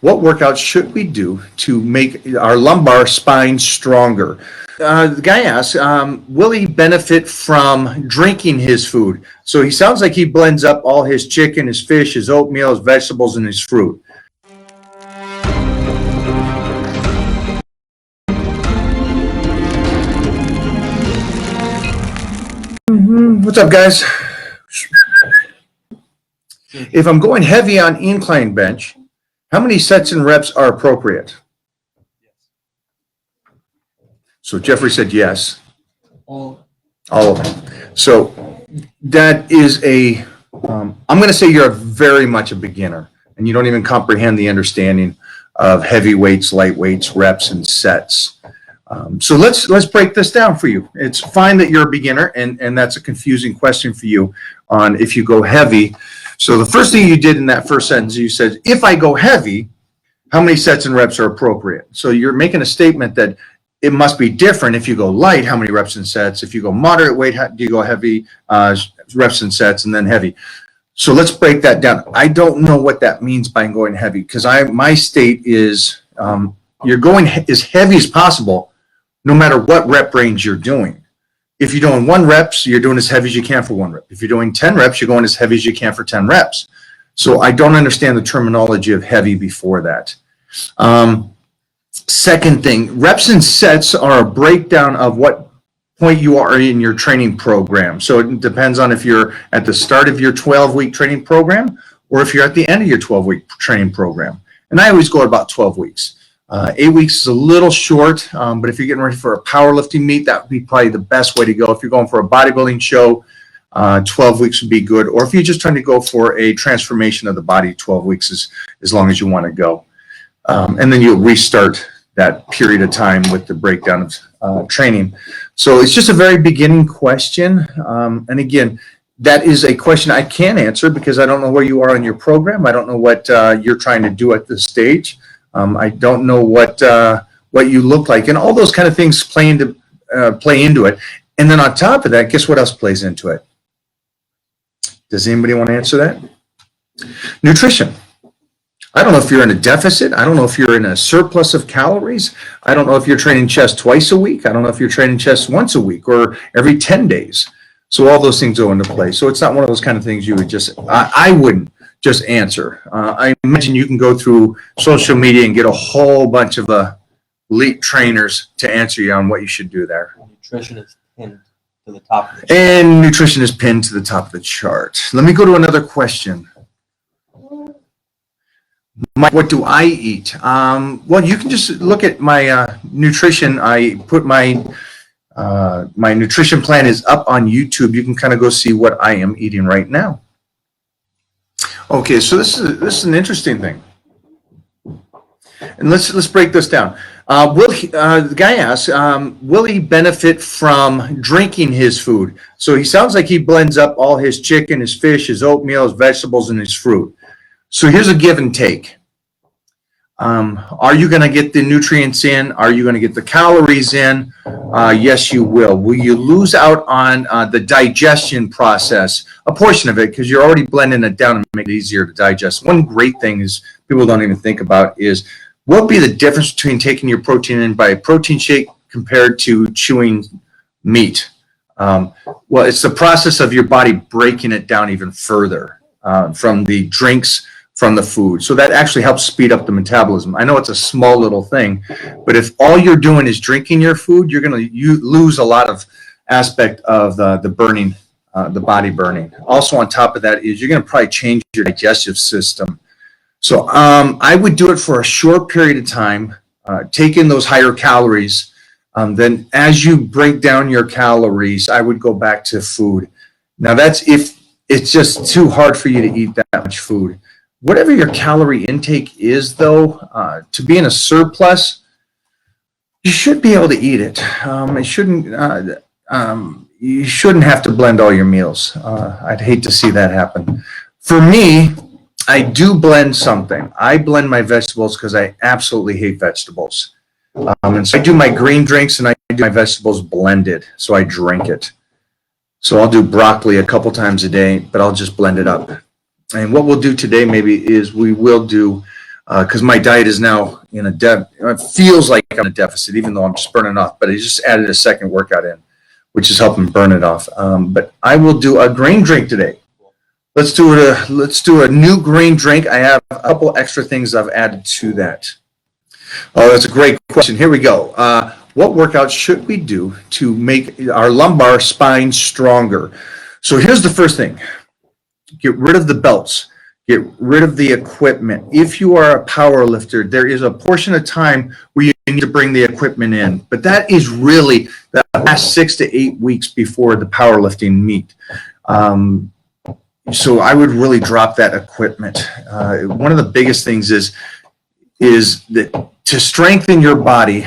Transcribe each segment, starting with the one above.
What workouts should we do to make our lumbar spine stronger? The guy asks, will he benefit from drinking his food? So he sounds like he blends up all his chicken, his fish, his oatmeal, his vegetables, and his fruit. What's up, guys? If I'm going heavy on incline bench, how many sets and reps are appropriate? So Jeffrey said yes. All of them. So that is I'm going to say you're very much a beginner and you don't even comprehend the understanding of heavy weights, light weights, reps, and sets. So let's break this down for you. It's fine that you're a beginner, and that's a confusing question for you on if you go heavy. So the first thing you did in that first sentence, you said, if I go heavy, how many sets and reps are appropriate? So you're making a statement that it must be different if you go light, how many reps and sets? If you go moderate weight, do you go heavy, reps and sets, and then heavy? So let's break that down. I don't know what that means by going heavy, because my state is you're going as heavy as possible, no matter what rep range you're doing. If you're doing 1 reps, you're doing as heavy as you can for 1 rep. If you're doing 10 reps, you're going as heavy as you can for 10 reps. So I don't understand the terminology of heavy before that. Second thing, reps and sets are a breakdown of what point you are in your training program. So it depends on if you're at the start of your 12-week training program or if you're at the end of your 12-week training program. And I always go at about 12 weeks. 8 weeks is a little short, but if you're getting ready for a powerlifting meet, that would be probably the best way to go. If you're going for a bodybuilding show, 12 weeks would be good. Or if you're just trying to go for a transformation of the body, 12 weeks is as long as you want to go. And then you'll restart that period of time with the breakdown of training. So it's just a very beginning question. And again, that is a question I can't answer because I don't know where you are in your program. I don't know what you're trying to do at this stage. I don't know what you look like, and all those kind of things play into it. And then on top of that, guess what else plays into it? Does anybody want to answer that? Nutrition. I don't know if you're in a deficit. I don't know if you're in a surplus of calories. I don't know if you're training chest twice a week. I don't know if you're training chest once a week or every 10 days. So all those things go into play. So it's not one of those kind of things you would just, I wouldn't just answer. I imagine you can go through social media and get a whole bunch of elite trainers to answer you on what you should do there. Nutrition is pinned to the top of the chart. And nutrition is pinned to the top of the chart. Let me go to another question. What do I eat? Well, you can just look at my nutrition. I put my nutrition plan is up on YouTube. You can kind of go see what I am eating right now. Okay, so this is an interesting thing, and let's break this down. The guy asks, will he benefit from drinking his food? So he sounds like he blends up all his chicken, his fish, his oatmeal, his vegetables, and his fruit. So here's a give and take. Are you going to get the nutrients in? Are you going to get the calories in? Yes, you will. Will you lose out on the digestion process? A portion of it, because you're already blending it down and making it easier to digest. One great thing is people don't even think about is what would be the difference between taking your protein in by a protein shake compared to chewing meat? Well, it's the process of your body breaking it down even further from the drinks, from the food. So that actually helps speed up the metabolism. I know it's a small little thing, but if all you're doing is drinking your food, you're going to lose a lot of aspect of the burning, the body burning. Also on top of that is you're going to probably change your digestive system. So I would do it for a short period of time, take in those higher calories. Then as you break down your calories, I would go back to food. Now that's if it's just too hard for you to eat that much food. Whatever your calorie intake is, though, to be in a surplus, you should be able to eat it. You shouldn't have to blend all your meals. I'd hate to see that happen. For me, I do blend something. I blend my vegetables because I absolutely hate vegetables. And so I do my green drinks and I do my vegetables blended, so I drink it. So I'll do broccoli a couple times a day, but I'll just blend it up. And what we'll do today maybe is we will do because my diet is now in a it feels like I'm in a deficit, even though I'm just burning off. But I just added a second workout in, which is helping burn it off. But I will do a green drink today. Let's do a new green drink. I have a couple extra things I've added to that. Oh, that's a great question. Here we go. What workout should we do to make our lumbar spine stronger? So here's the first thing. Get rid of the belts. Get rid of the equipment. If you are a power lifter, there is a portion of time where you need to bring the equipment in. But that is really the last 6 to 8 weeks before the powerlifting meet. So I would really drop that equipment. One of the biggest things is that to strengthen your body,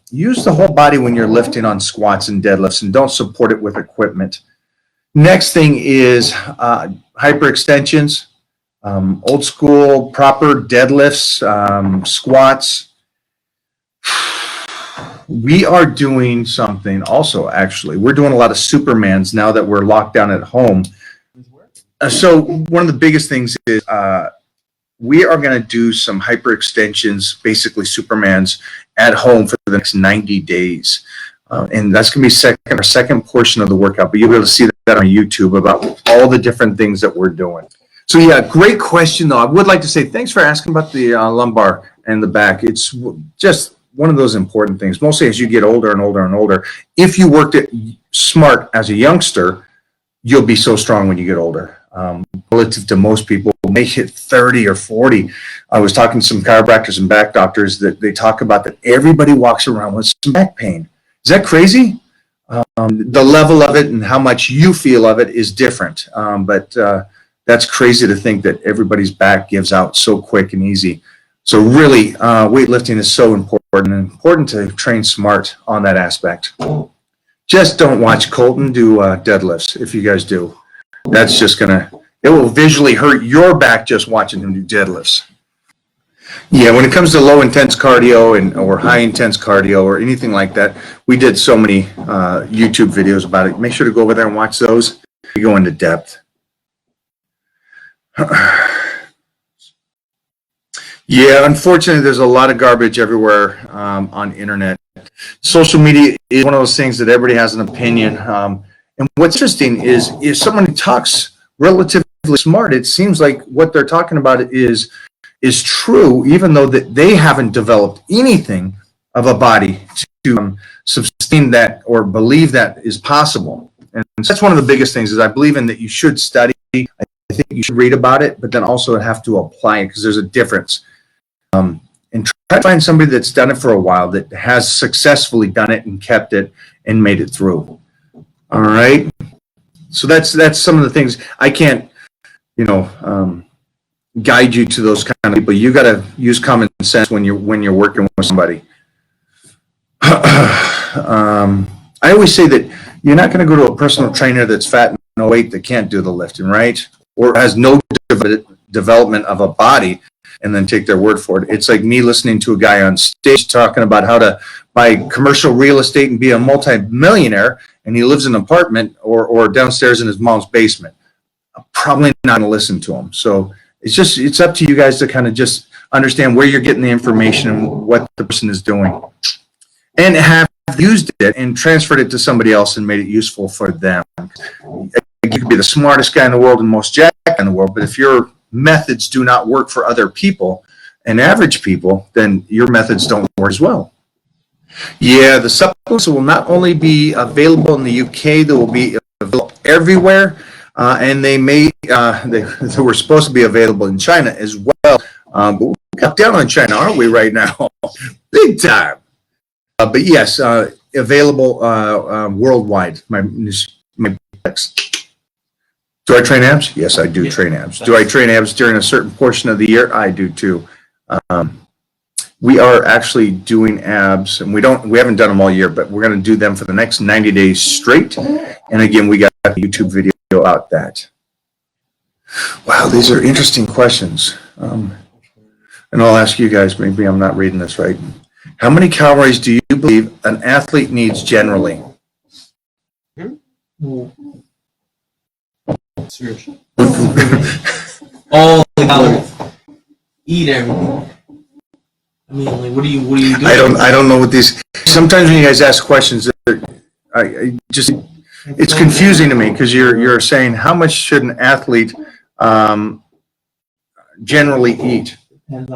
use the whole body when you're lifting on squats and deadlifts, and don't support it with equipment. Next thing is hyperextensions, old school proper deadlifts, squats. We are doing something also, actually. We're doing a lot of Supermans now that we're locked down at home. So one of the biggest things is we are going to do some hyperextensions, basically Supermans, at home for the next 90 days. And that's going to be our second portion of the workout, but you'll be able to see that on YouTube about all the different things that we're doing. So yeah, great question though. I would like to say thanks for asking about the lumbar and the back. It's just one of those important things, mostly as you get older and older and older. If you worked it smart as a youngster, you'll be so strong when you get older. Relative to most people may hit 30 or 40. I was talking to some chiropractors and back doctors that they talk about that everybody walks around with some back pain. Is that crazy? The level of it and how much you feel of it is different. But that's crazy to think that everybody's back gives out so quick and easy. So really, weightlifting is so important, and important to train smart on that aspect. Just don't watch Colton do deadlifts if you guys do. That's just it will visually hurt your back just watching him do deadlifts. Yeah, when it comes to low intense cardio or high intense cardio or anything like that, we did so many YouTube videos about it. Make sure to go over there and watch those. We go into depth. Yeah, unfortunately, there's a lot of garbage everywhere on internet. Social media is one of those things that everybody has an opinion. And what's interesting is if someone talks relatively smart, it seems like what they're talking about is true, even though that they haven't developed anything of a body to sustain that or believe that is possible. And so that's one of the biggest things is I believe in that you should study. I think you should read about it, but then also have to apply it because there's a difference. And try to find somebody that's done it for a while, that has successfully done it and kept it and made it through. All right. So that's some of the things. I can't, guide you to those kind of people. You got to use common sense when you're working with somebody. I always say that you're not going to go to a personal trainer that's fat and no weight that can't do the lifting, right? Or has no development of a body and then take their word for it. It's like me listening to a guy on stage talking about how to buy commercial real estate and be a multi-millionaire, and he lives in an apartment or downstairs in his mom's basement. I'm probably not going to listen to him. So it's up to you guys to kind of just understand where you're getting the information and what the person is doing, and have used it and transferred it to somebody else and made it useful for them. You could be the smartest guy in the world and most jacked in the world, but if your methods do not work for other people and average people, then your methods don't work as well. Yeah, the supplements will not only be available in the UK, they will be available everywhere, and they were supposed to be available in China as well. But we're cut down on China, aren't we, right now? Big time. But yes, available worldwide. My text. Do I train abs? Yes, I do train abs. Do I train abs during a certain portion of the year? I do too. We are actually doing abs, and we haven't done them all year, but we're going to do them for the next 90 days straight. And again, we got a YouTube video about that. Wow, these are interesting questions. And I'll ask you guys, maybe I'm not reading this right. How many calories do you believe an athlete needs generally? All the calories. Eat everything. I mean, like, what do you do? I don't know what these, sometimes when you guys ask questions, it's confusing to me because you're saying how much should an athlete generally eat? Depends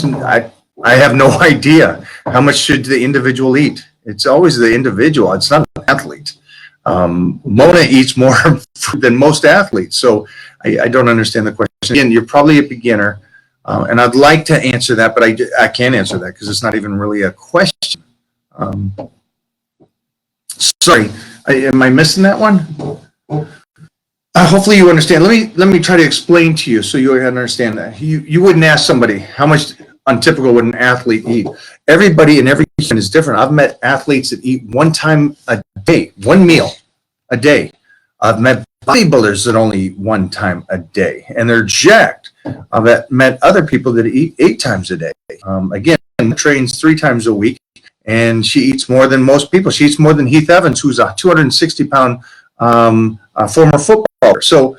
on I have no idea. How much should the individual eat? It's always the individual. It's not an athlete. Mona eats more than most athletes, so I don't understand the question. Again, you're probably a beginner, and I'd like to answer that, but I can't answer that because it's not even really a question. Sorry, am I missing that one? Hopefully you understand. Let me try to explain to you so you understand that. You wouldn't ask somebody how much untypical would an athlete eat. Everybody and every human is different. I've met athletes that eat one time a day, one meal a day. I've met bodybuilders that only eat one time a day, and they're jacked. I've met other people that eat 8 times a day. Again, trains 3 times a week, and she eats more than most people. She eats more than Heath Evans, who's a 260-pound former footballer. So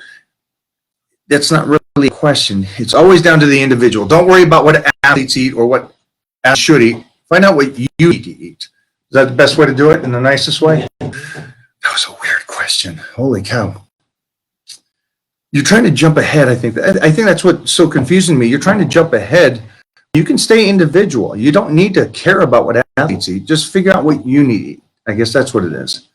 that's not really a question. It's always down to the individual. Don't worry about what athletes eat or what athletes should eat. Find out what you need to eat. Is that the best way to do it in the nicest way? That was a weird question. Holy cow. You're trying to jump ahead, I think. I think that's what's so confusing me. You're trying to jump ahead. You can stay individual. You don't need to care about what athletes eat. Just figure out what you need to eat. I guess that's what it is.